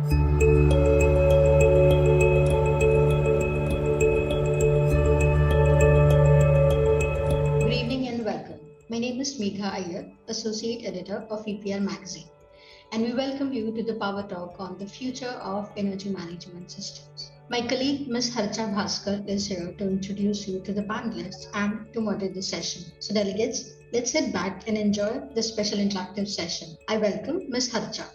Good evening and welcome. My name is Megha Iyer, Associate Editor of EPR magazine, and we welcome you to the Power Talk on the future of energy management systems. My colleague Ms. Harcha Bhaskar is here to introduce you to the panelists and to moderate the session. So, delegates, let's sit back and enjoy this special interactive session. I welcome Ms. Harcha.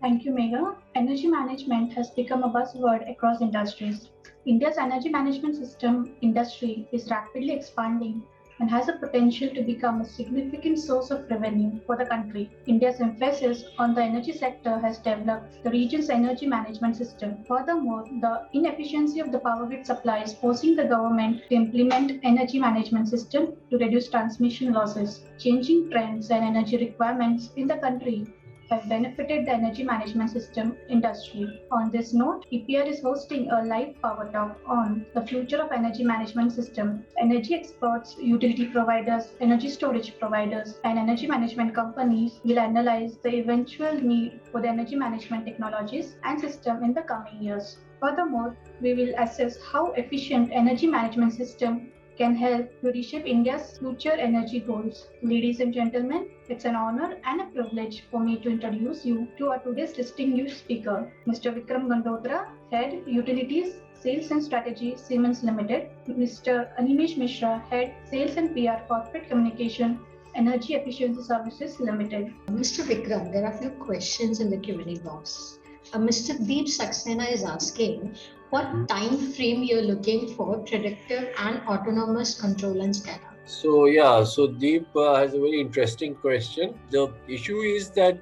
Thank you, Megha. Energy management has become a buzzword across industries. India's energy management system industry is rapidly expanding and has a potential to become a significant source of revenue for the country. India's emphasis on the energy sector has developed the region's energy management system. Furthermore, the inefficiency of the power grid supply is forcing the government to implement energy management system to reduce transmission losses. Changing trends and energy requirements in the country have benefited the energy management system industry. On this note, EPR is hosting a live power talk on the future of energy management system. Energy experts, utility providers, energy storage providers, and energy management companies will analyze the eventual need for the energy management technologies and system in the coming years. Furthermore, we will assess how efficient energy management system can help to reshape India's future energy goals. Ladies and gentlemen, it's an honor and a privilege for me to introduce you to our today's distinguished speaker, Mr. Vikram Gandotra, Head Utilities, Sales and Strategy, Siemens Limited, Mr. Animesh Mishra, Head Sales and PR, Corporate Communication, Energy Efficiency Services Limited. Mr. Vikram, there are a few questions in the Q&A box. Mr. Deep Saxena is asking, what time frame you're looking for predictive and autonomous control and SCADA? So Deep has a very interesting question. The issue is that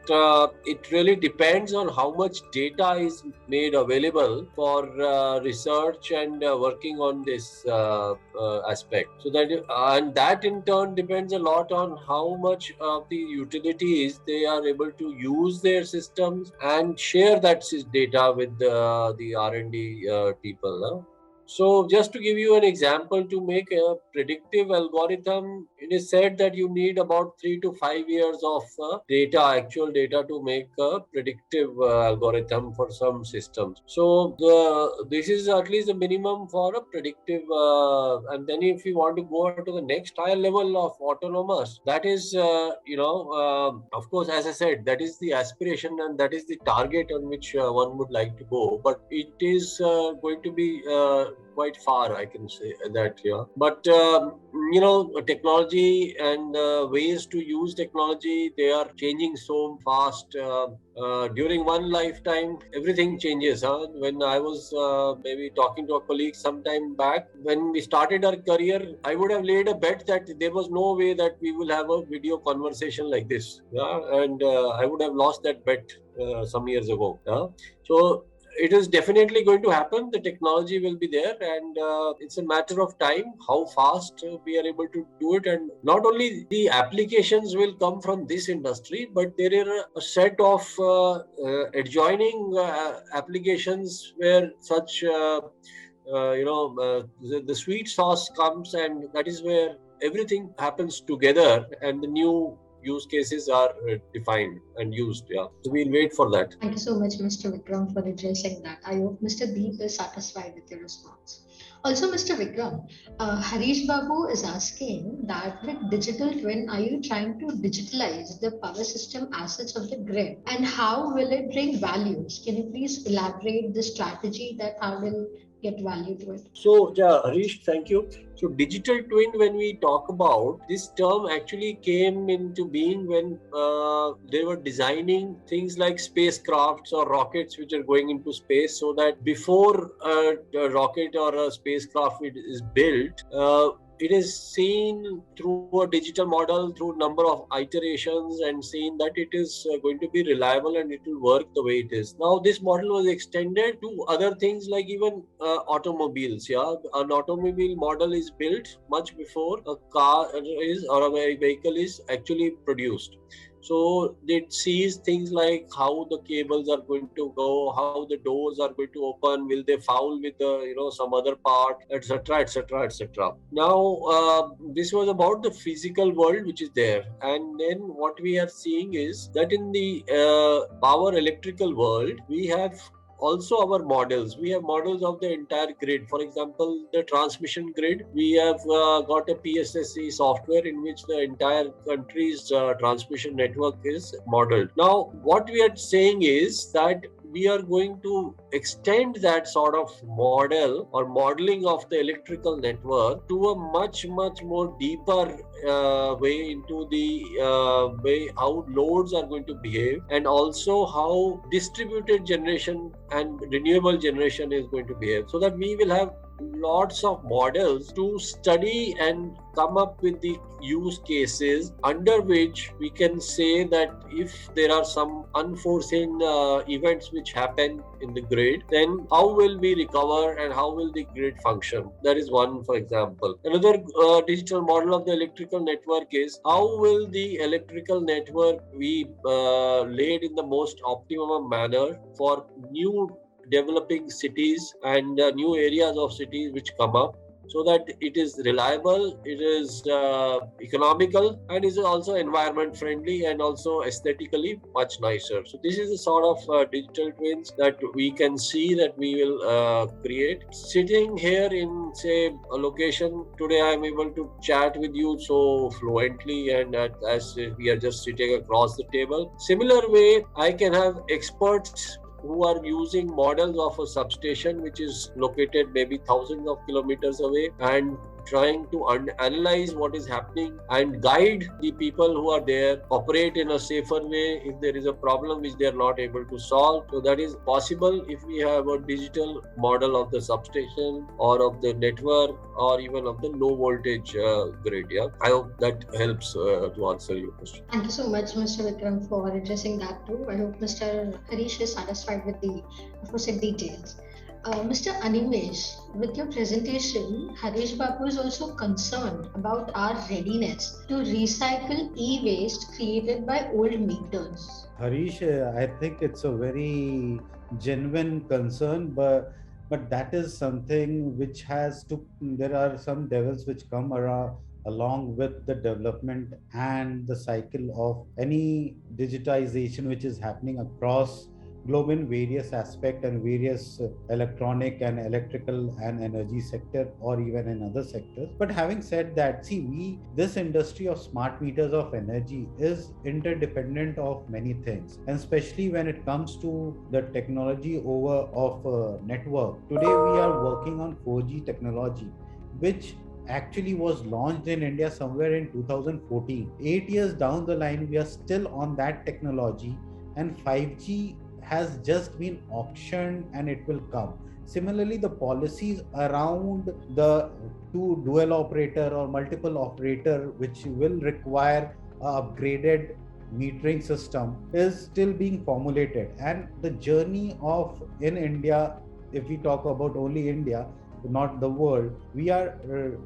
it really depends on how much data is made available for research and working on this aspect. So that in turn depends a lot on how much of the utilities they are able to use their systems and share that data with the R&D people. So just to give you an example, to make a predictive algorithm, it is said that you need about 3 to 5 years of actual data to make a predictive algorithm for some systems. So this is at least the minimum for a predictive. And then if you want to go to the next higher level of autonomous, that is, of course, as I said, that is the aspiration and that is the target on which one would like to go. But it is going to be quite far, I can say that, yeah. But technology and ways to use technology, they are changing so fast. During one lifetime, everything changes. When I was maybe talking to a colleague some time back, when we started our career, I would have laid a bet that there was no way that we will have a video conversation like this. Yeah? And I would have lost that bet some years ago. Yeah? So it is definitely going to happen. The technology will be there, and it's a matter of time how fast we are able to do it. And not only the applications will come from this industry, but there are a set of adjoining applications where such the sweet sauce comes, and that is where everything happens together and the new use cases are defined and used. Yeah, so we'll wait for that. Thank you so much, Mr. Vikram, for addressing that. I hope Mr. Deep is satisfied with your response. Also, Mr. Vikram, Harish Babu is asking that with digital twin, are you trying to digitalize the power system assets of the grid, and how will it bring values? Can you please elaborate the strategy that how will get value to it? So, Harish, thank you. So, digital twin, when we talk about, this term actually came into being when they were designing things like spacecrafts or rockets which are going into space, so that before a rocket or a spacecraft is built, it is seen through a digital model, through a number of iterations, and seen that it is going to be reliable and it will work the way it is. Now, this model was extended to other things like even automobiles. Yeah, an automobile model is built much before a car is or a vehicle is actually produced. So it sees things like how the cables are going to go, how the doors are going to open, will they foul with some other part, etc., etc., etc. Now, this was about the physical world which is there, and then what we are seeing is that in the power electrical world, we have also our models. We have models of the entire grid. For example, the transmission grid. We have got a PSSC software in which the entire country's transmission network is modeled. Now, what we are saying is that we are going to extend that sort of model or modeling of the electrical network to a much more deeper way into the way how loads are going to behave, and also how distributed generation and renewable generation is going to behave, so that we will have lots of models to study and come up with the use cases under which we can say that if there are some unforeseen events which happen in the grid, then how will we recover and how will the grid function? That is one, for example. Another digital model of the electrical network is how will the electrical network be laid in the most optimum manner for new developing cities and new areas of cities which come up, so that it is reliable, it is economical, and is also environment friendly and also aesthetically much nicer. So this is the sort of digital twins that we can see that we will create. Sitting here in, say, a location today, I am able to chat with you so fluently, and as we are just sitting across the table. Similar way, I can have experts who are using models of a substation which is located maybe thousands of kilometers away, and trying to analyze what is happening and guide the people who are there, operate in a safer way if there is a problem which they are not able to solve. So that is possible if we have a digital model of the substation or of the network or even of the low voltage grid. Yeah, I hope that helps to answer your question. Thank you so much, Mr. Vikram, for addressing that too. I hope Mr. Harish is satisfied with the aforesaid details. Mr. Animesh, with your presentation, Harish Babu is also concerned about our readiness to recycle e-waste created by old meters. Harish, I think it's a very genuine concern, but that is something which has to. There are some devils which come around along with the development and the cycle of any digitization which is happening across globe in various aspect and various electronic and electrical and energy sector or even in other sectors. But having said that, see, this industry of smart meters of energy is interdependent of many things, and especially when it comes to the technology of network. Today we are working on 4G technology, which actually was launched in India somewhere in 2014. 8 years down the line, we are still on that technology, and 5G has just been auctioned and it will come. Similarly, the policies around the two dual operator or multiple operator, which will require upgraded metering system, is still being formulated. And the journey of in India, if we talk about only India, not the world, we are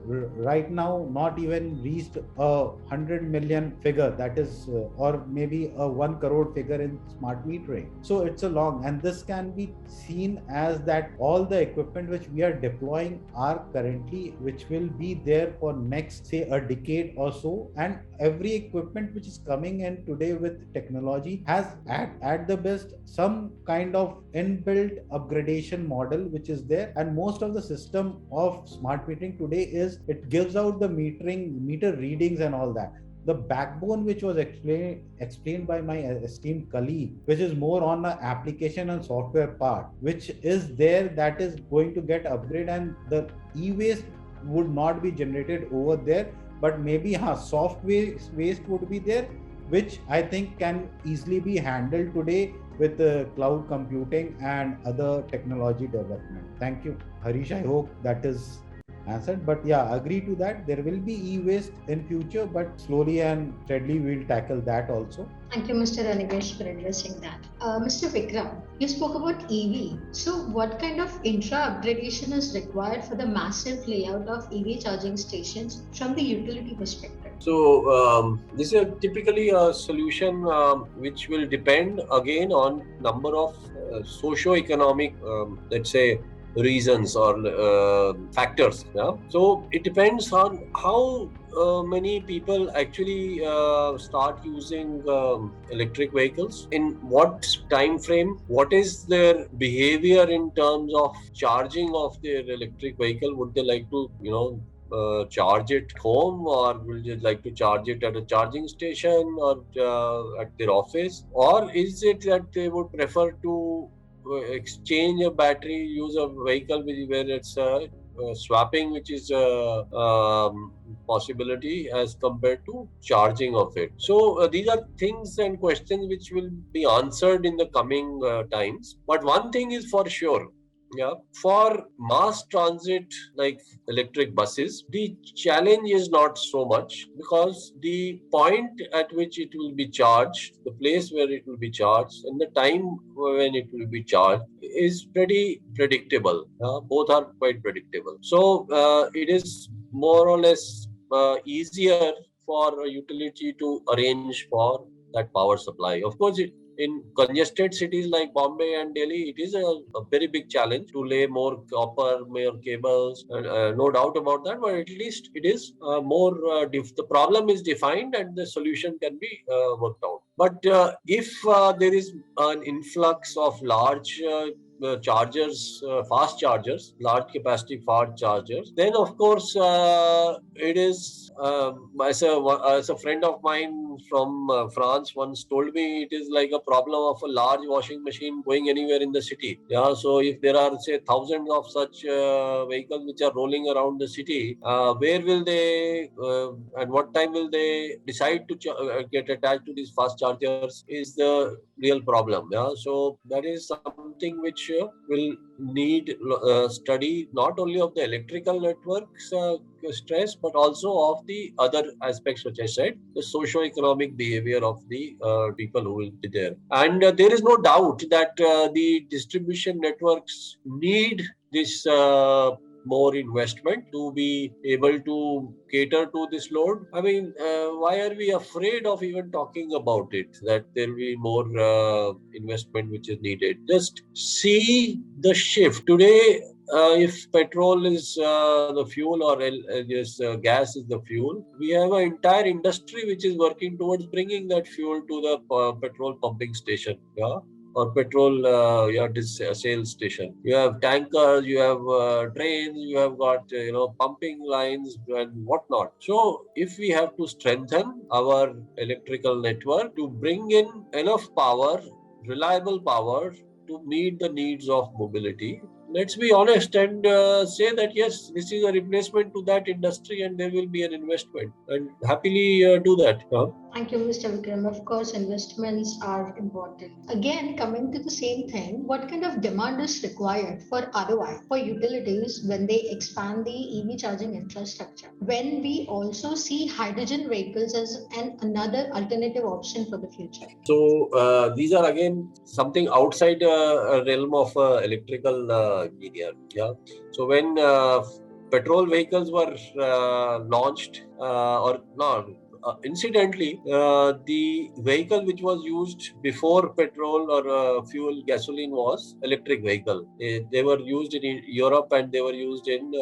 right now not even reached 100 million figure, that is or maybe a 1 crore figure in smart metering. So it's a long, and this can be seen as that all the equipment which we are deploying are currently, which will be there for next, say, a decade or so. And every equipment which is coming in today with technology has at the best some kind of inbuilt upgradation model which is there. And most of the system of smart metering today is it gives out the meter readings and all that. The backbone which was explained by my esteemed colleague, which is more on the application and software part, which is there, that is going to get upgraded, and the e-waste would not be generated over there, but maybe soft waste would be there, which I think can easily be handled today with cloud computing and other technology development. Thank you, Harish. I hope that is answered. But yeah, agree to that. There will be e-waste in future, but slowly and steadily we'll tackle that also. Thank you, Mr. Anivesh, for addressing that. Mr. Vikram, you spoke about EV. So what kind of upgradation is required for the massive layout of EV charging stations from the utility perspective? So this is typically a solution which will depend again on number of socio-economic, let's say, reasons or factors. Yeah? So it depends on how many people actually start using electric vehicles, in what time frame, what is their behavior in terms of charging of their electric vehicle. Would they like to, charge it home, or will they like to charge it at a charging station or at their office, or is it that they would prefer to exchange a battery, use a vehicle where it's swapping, which is a possibility as compared to charging of it. So these are things and questions which will be answered in the coming times. But one thing is for sure, yeah, for mass transit like electric buses, the challenge is not so much, because the point at which it will be charged, the place where it will be charged, and the time when it will be charged is pretty predictable. Both are quite predictable. So it is more or less easier for a utility to arrange for that power supply. Of course, in congested cities like Bombay and Delhi, it is a very big challenge to lay more copper, more cables, no doubt about that. But at least it is more, the problem is defined and the solution can be worked out. But if there is an influx of large chargers, fast chargers, large capacity fast chargers, then of course it is, as a friend of mine from France once told me, it is like a problem of a large washing machine going anywhere in the city. Yeah, so if there are, say, thousands of such vehicles which are rolling around the city, where will they, at what time will they decide to get attached to these fast chargers is the real problem. Yeah, so that is something which will need study, not only of the electrical networks stress, but also of the other aspects which I said, the socio-economic behavior of the people who will be there. And there is no doubt that the distribution networks need this more investment to be able to cater to this load. I mean, why are we afraid of even talking about it, that there will be more investment which is needed? Just see the shift. Today, if petrol is the fuel, or yes, gas is the fuel, we have an entire industry which is working towards bringing that fuel to the petrol pumping station. Yeah, or petrol sales station. You have tankers, you have trains, you have got pumping lines and whatnot. So if we have to strengthen our electrical network to bring in enough power, reliable power, to meet the needs of mobility, let's be honest and say that yes, this is a replacement to that industry, and there will be an investment, and happily do that. Thank you, Mr. Vikram. Of course, investments are important. Again, coming to the same thing, what kind of demand is required for ROI for utilities when they expand the EV charging infrastructure? When we also see hydrogen vehicles as another alternative option for the future. So these are again something outside a realm of electrical engineer. Yeah. So when petrol vehicles were launched, or no, incidentally, the vehicle which was used before petrol or fuel gasoline was electric vehicle. They were used in Europe, and they were used in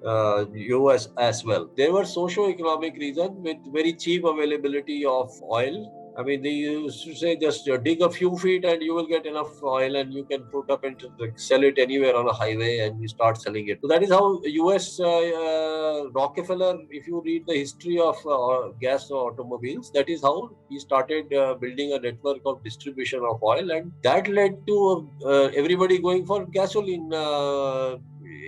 US as well. There were socio-economic reasons with very cheap availability of oil. I mean, they used to say just dig a few feet and you will get enough oil, and you can put up and sell it anywhere on a highway, and you start selling it. So that is how US Rockefeller, if you read the history of gas automobiles, that is how he started building a network of distribution of oil, and that led to everybody going for gasoline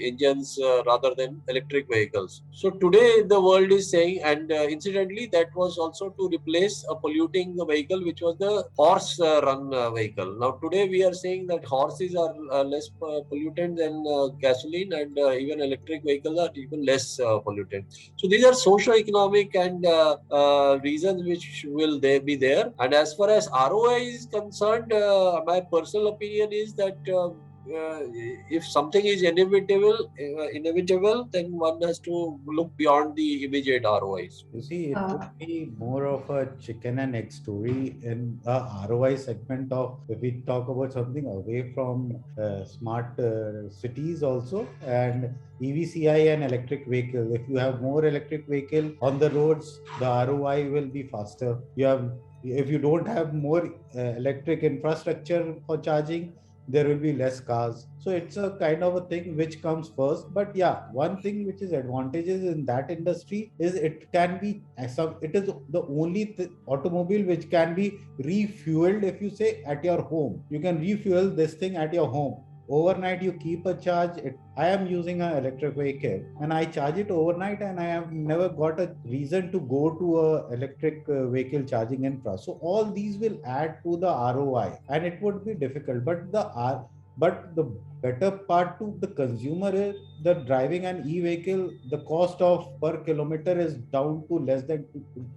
engines rather than electric vehicles. So today the world is saying, and incidentally, that was also to replace a polluting vehicle, which was the horse run vehicle. Now today we are saying that horses are less pollutant than gasoline, and even electric vehicles are even less pollutant. So these are socio-economic and reasons which will there be there. And as far as ROI is concerned, my personal opinion is that if something is inevitable, then one has to look beyond the immediate ROIs. You see, it would be more of a chicken and egg story in the ROI segment of, if we talk about something away from smart cities also, and EVCI and electric vehicle. If you have more electric vehicle on the roads, the ROI will be faster. If you don't have more electric infrastructure for charging, there will be less cars. So it's a kind of a thing which comes first. But yeah, one thing which is advantages in that industry is it can be it is the only automobile which can be refueled. If you say at your home, you can refuel this thing at your home overnight. You keep a charge. I am using an electric vehicle and I charge it overnight, and I have never got a reason to go to a electric vehicle charging infra. So all these will add to the ROI, and it would be difficult. But the better part to the consumer is the driving an e-vehicle, the cost of per kilometer is down to less than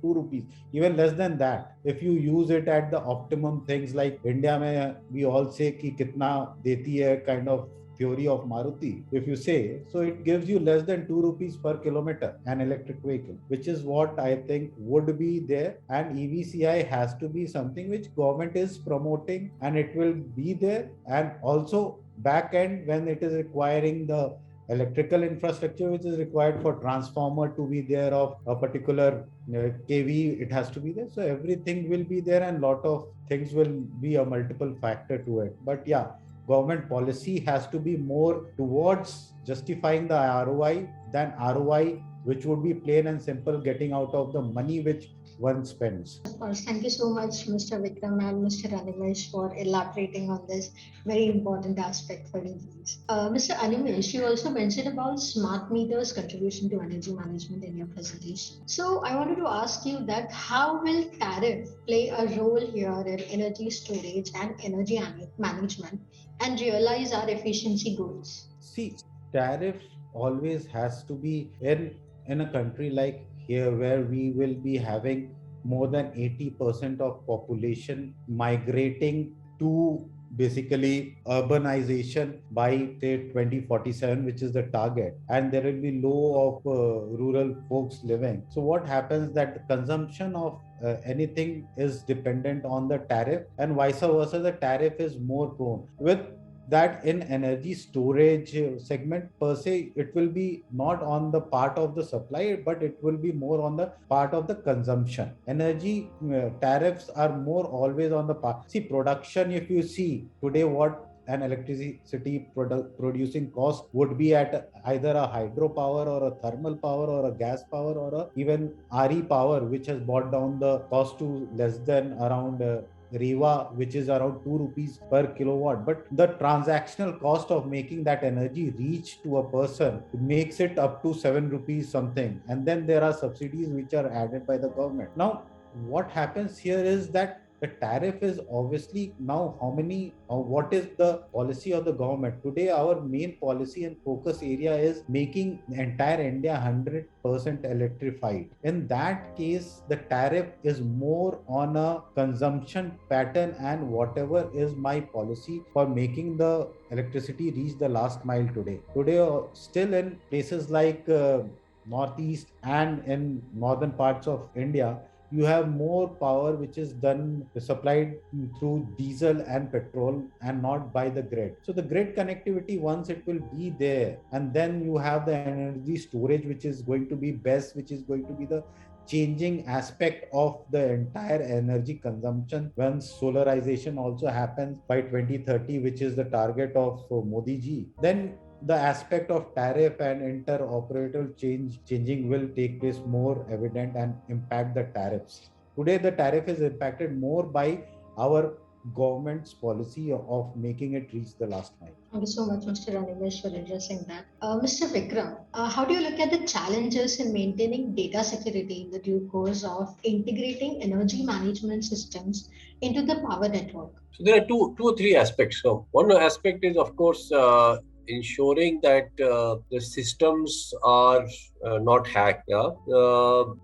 2 rupees, even less than that. If you use it at the optimum things, like India mein we all say ki kitna deti hai kind of theory of Maruti, if you say, so it gives you less than 2 rupees per kilometer an electric vehicle, which is what I think would be there. And EVCI has to be something which government is promoting, and it will be there. And also back end, when it is requiring the electrical infrastructure which is required for transformer to be there of a particular kV, it has to be there. So everything will be there, and lot of things will be a multiple factor to it. But yeah, government policy has to be more towards justifying the ROI than ROI, which would be plain and simple getting out of the money which one spends. Of course, thank you so much, Mr. Vikram and Mr. Animesh, for elaborating on this very important aspect for EVs. Mr. Animesh, you also mentioned about smart meters' contribution to energy management in your presentation. So I wanted to ask you that how will tariff play a role here in energy storage and energy management and realize our efficiency goals? See, tariff always has to be in a country like here, where we will be having more than 80% of population migrating to basically urbanization by say 2047, which is the target, and there will be low of rural folks living. So what happens that the consumption of anything is dependent on the tariff, and vice versa, the tariff is more prone with that. In energy storage segment per se, it will be not on the part of the supply, but it will be more on the part of the consumption. Energy tariffs are more always on the part. See, production, if you see today what an electricity producing cost would be at either a hydropower or a thermal power or a gas power or even RE power, which has brought down the cost to less than around Reva, which is around 2 rupees per kilowatt. But the transactional cost of making that energy reach to a person makes it up to 7 rupees something. And then there are subsidies which are added by the government. Now, what happens here is that the tariff is obviously now what is the policy of the government today. Our main policy and focus area is making entire India 100% electrified. In that case, the tariff is more on a consumption pattern, and whatever is my policy for making the electricity reach the last mile today still in places like northeast and in northern parts of India, you have more power which is done supplied through diesel and petrol and not by the grid. So the grid connectivity, once it will be there, and then you have the energy storage which is going to be best, which is going to be the changing aspect of the entire energy consumption once solarization also happens by 2030, which is the target of Modi ji. Then the aspect of tariff and interoperator changing will take place more evident and impact the tariffs. Today, the tariff is impacted more by our government's policy of making it reach the last mile. Thank you so much, Mr. Animesh, for addressing that. Mr. Vikram, how do you look at the challenges in maintaining data security in the due course of integrating energy management systems into the power network? So there are two or three aspects. So one aspect is, of course, ensuring that the systems are not hacked.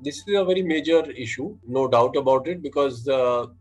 This is a very major issue, no doubt about it, because the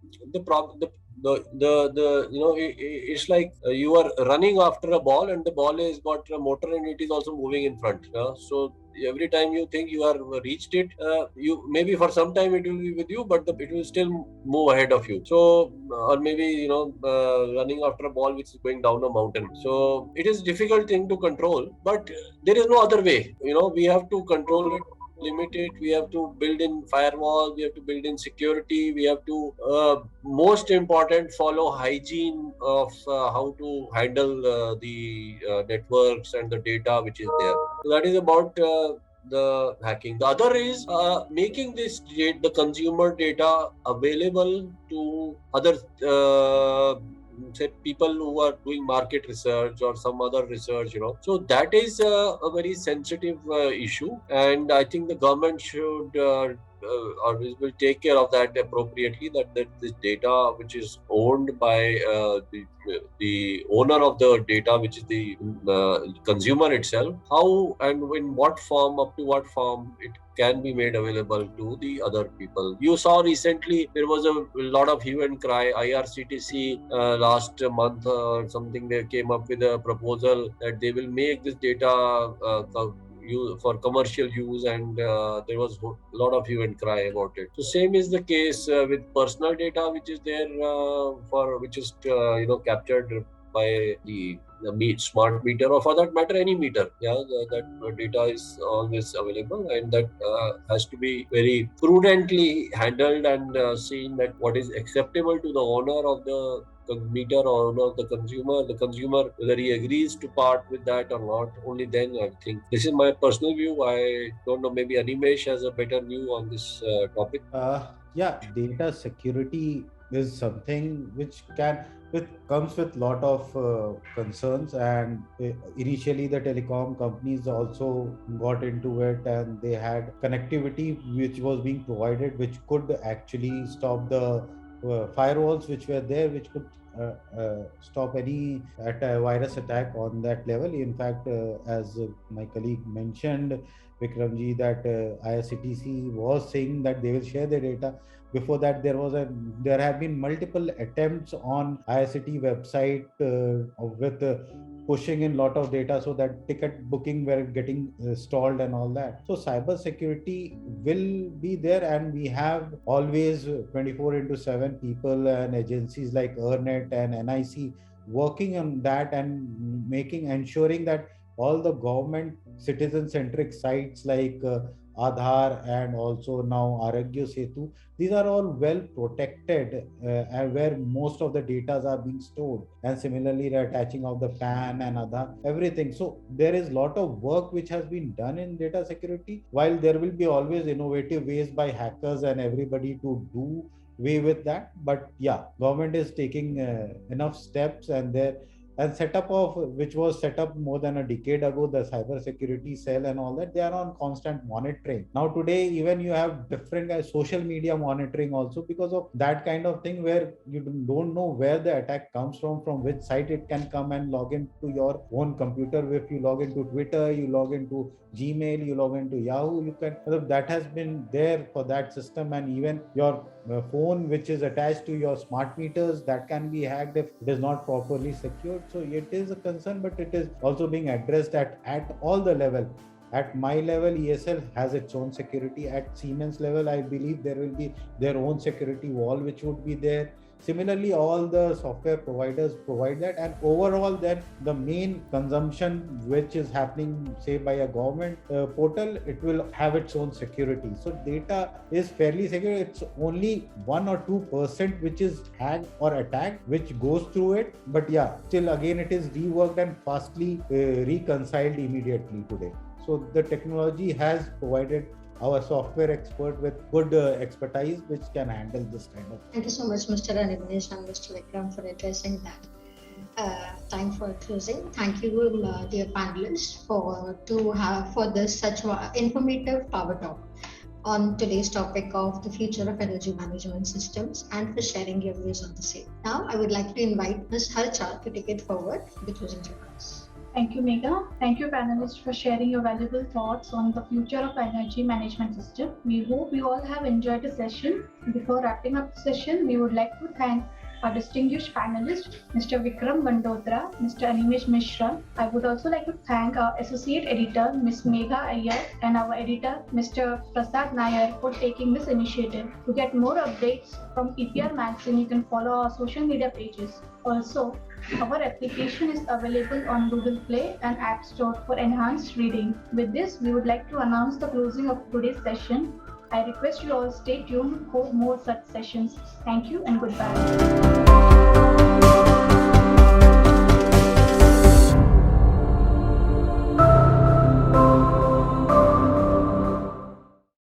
it's like you are running after a ball, and the ball has got a motor and it is also moving in front. So every time you think you have reached it, you maybe for some time it will be with you, but it will still move ahead of you. So or maybe running after a ball which is going down a mountain. So it is difficult thing to control, but there is no other way. We have to control it, limit it. We have to build in firewall, we have to build in security, we have to most important, follow hygiene of how to handle the networks and the data which is there. So that is about the hacking. The other is making the consumer data available to other say people who are doing market research or some other research. So that is a very sensitive issue, and I think the government should or will take care of that appropriately, that this data which is owned by the owner of the data, which is the consumer itself, how and in what form, up to what form it can be made available to the other people. You saw recently there was a lot of hue and cry. IRCTC last month or something, they came up with a proposal that they will make this data for commercial use, and there was a lot of hue and cry about it. So same is the case with personal data, which is there which is captured by the smart meter, or for that matter any meter. That data is always available, and that has to be very prudently handled and seen that what is acceptable to the owner of the meter or owner of the consumer, whether he agrees to part with that or not. Only then, I think. This is my personal view. I don't know, maybe Animesh has a better view on this topic. Data security is something which comes with lot of concerns, and initially the telecom companies also got into it, and they had connectivity which was being provided, which could actually stop the firewalls which were there, which could stop any virus attack on that level. In fact, as my colleague mentioned, Vikramji, that IRCTC was saying that they will share their data. Before that, there have been multiple attempts on IRCT website with pushing in lot of data, so that ticket booking were getting stalled and all that. So cyber security will be there, and we have always 24/7 people and agencies like EarNet and NIC working on that, and ensuring that all the government citizen centric sites like Aadhaar and also now Arogya Setu, these are all well protected, and where most of the data are being stored. And similarly, the attaching of the PAN and Aadhaar, everything. So there is lot of work which has been done in data security, while there will be always innovative ways by hackers and everybody to do way with that. But government is taking enough steps, and setup of which was set up more than a decade ago, the cyber security cell and all that, they are on constant monitoring. Now today, even you have different social media monitoring also, because of that kind of thing, where you don't know where the attack comes from which site it can come and log into your own computer. If you log into Twitter, you log into Gmail, you log into Yahoo, you can, that has been there for that system. And even your phone which is attached to your smart meters, that can be hacked if it is not properly secured. So it is a concern, but it is also being addressed at all the level. At my level, ESL has its own security. At Siemens level, I believe there will be their own security wall which would be there. Similarly, all the software providers provide that, and overall then the main consumption which is happening, say by a government portal, it will have its own security. So data is fairly secure. It's only 1 or 2% which is hacked or attacked, which goes through it. But still again it is reworked and fastly reconciled immediately today. So the technology has provided our software expert with good expertise which can handle this kind of. Thank you so much, Mr. Animesh and Mr. Vikram, for addressing that. Time for closing. Thank you, dear panelists, for this such informative power talk on today's topic of the future of energy management systems, and for sharing your views on the same. Now, I would like to invite Ms. Harcha to take it forward with the closing remarks. Thank you, Megha. Thank you, panelists, for sharing your valuable thoughts on the future of energy management system. We hope you all have enjoyed the session. Before wrapping up the session, we would like to thank our distinguished panelists, Mr. Vikram Bandotra, Mr. Animesh Mishra. I would also like to thank our associate editor, Ms. Megha Iyer, and our editor, Mr. Prasad Nair, for taking this initiative. To get more updates from EPR Magazine, you can follow our social media pages. Also, our application is available on Google Play and App Store for enhanced reading. With this, we would like to announce the closing of today's session. I request you all stay tuned for more such sessions. Thank you and goodbye.